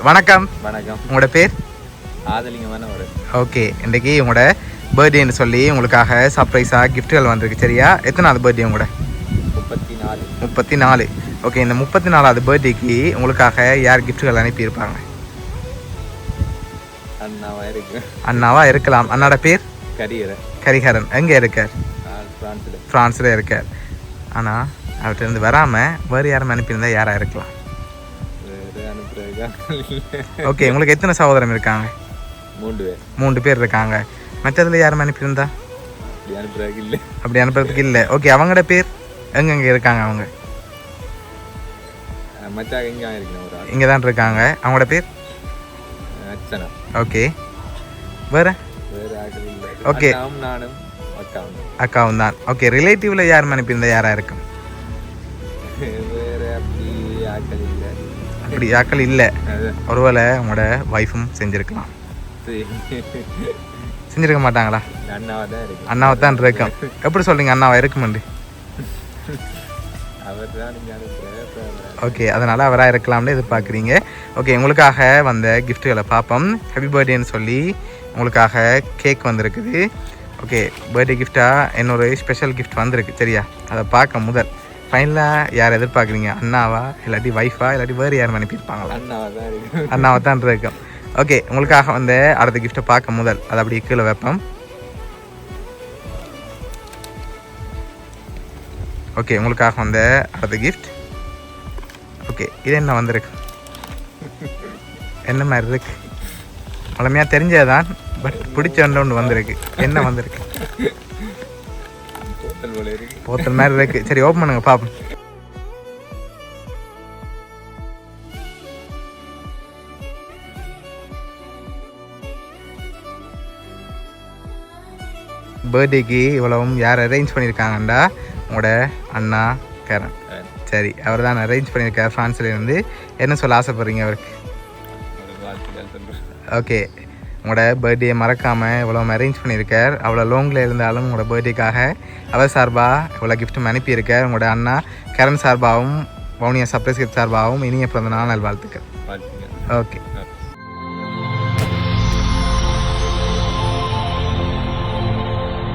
வணக்கம். வணக்கம். உங்களோட பேர்? ஆதலிங்கமான ஒரு. ஓகே, இன்றைக்கி உங்களோட பர்த்டேன்னு சொல்லி உங்களுக்காக சர்ப்ரைஸாக கிஃப்ட்டுகள் வந்திருக்கு. சரியா? எத்தனாவது பர்த்டே உங்களோட? 34. 34. ஓகே, இந்த 34வது பர்த்டேக்கு உங்களுக்காக யார் கிஃப்ட்டுகள் அனுப்பியிருப்பாங்க? அண்ணாவா இருக்கு. அண்ணாவா இருக்கலாம். அண்ணாட பேர்? கரிஹரன். எங்கே இருக்கார்? ஃப்ரான்ஸில் இருக்கார். ஆனால் அவர்கிட்ட வராமல் வேறு யாரும் அனுப்பியிருந்தா யாராக இருக்கலாம்? ஓகே, உங்களுக்கு எத்தனை சகோதரம் இருக்காங்க? 3 பேர் இருக்காங்க. மற்றதில் யாரும் அனுப்பியிருந்தா? அப்படி அனுப்புறதுக்கு இல்லை. ஓகே, அவங்களோட பேர் எங்கெங்கே இருக்காங்க? அவங்க இங்கே தான் இருக்காங்க. அவங்களோட பேர்? ஓகே, வேறு? ஓகே, அக்காவும் தான். ஓகே, ரிலேட்டிவில் யாரும் அனுப்பியிருந்தா யாராக இருக்கும்? அப்படி ஆக்கள் இல்லை. ஒருவேளை உங்களோட ஒய்ஃபும் செஞ்சுருக்கலாம். செஞ்சுருக்க மாட்டாங்களா? அண்ணாவை தான் இருக்கும். எப்படி சொல்கிறீங்க அண்ணாவா இருக்குமெண்டு? ஓகே, அதனால் அவராக இருக்கலாம்னு எதிர்பார்க்குறீங்க. ஓகே, உங்களுக்காக வந்த கிஃப்ட்டுகளை பார்ப்போம். ஹாப்பி பர்த்டேன்னு சொல்லி உங்களுக்காக கேக் வந்திருக்குது. ஓகே, பர்த்டே கிஃப்டாக இன்னொரு ஸ்பெஷல் கிஃப்ட் வந்திருக்கு. சரியா? அதை பார்க்க முதல் ஃபைனலாக யார் எதிர்பார்க்குறீங்க? அண்ணாவா இல்லாட்டி ஒய்ஃபா இல்லாட்டி வேறு யாரும் அனுப்பியிருப்பாங்களா? அண்ணாவை தான் இருக்கும். ஓகே, உங்களுக்காக வந்து அடுத்த கிஃப்ட்டை பார்க்க முதல் அதை அப்படியே கீழே வைப்போம். ஓகே, உங்களுக்காக வந்த அடுத்த கிஃப்ட். ஓகே, இது என்ன வந்திருக்கு? என்ன மாதிரி இருக்கு? வளமையாக தெரிஞ்சதுதான், பட் பிடிச்ச ஒன்று வந்திருக்கு. என்ன வந்திருக்கு? போத்தல் மாதிரி இருக்கு. சரி, ஓப்பன் பண்ணுங்க பாப்போம். பர்த்டேக்கு இவ்வளவும் யார் அரேஞ்ச் பண்ணியிருக்காங்கண்டா உங்களோட அண்ணா கரண். சரி, அவர் தான் அரேஞ்ச் பண்ணியிருக்கார் ஃப்ரான்ஸ்லேருந்து. என்ன சொல்ல ஆசைப்படுறீங்க அவருக்கு? ஓகே, உங்களோட பர்த்டே மறக்காமல் இவ்வளோ அரேஞ்ச் பண்ணியிருக்கார். அவ்வளோ லாங்கில் இருந்தாலும் உங்களோட பர்த்டேக்காக அவர் சார்பாக இவ்வளோ கிஃப்ட்டும் அனுப்பியிருக்கார். உங்களோட அண்ணா கரண் சார்பாகவும் வவுனியா சர்ப்ரைஸ் கிஃப்ட் சார்பாகவும் இனிய பிறந்த நாள் நல்வாழ்த்துக்கள். ஓகே.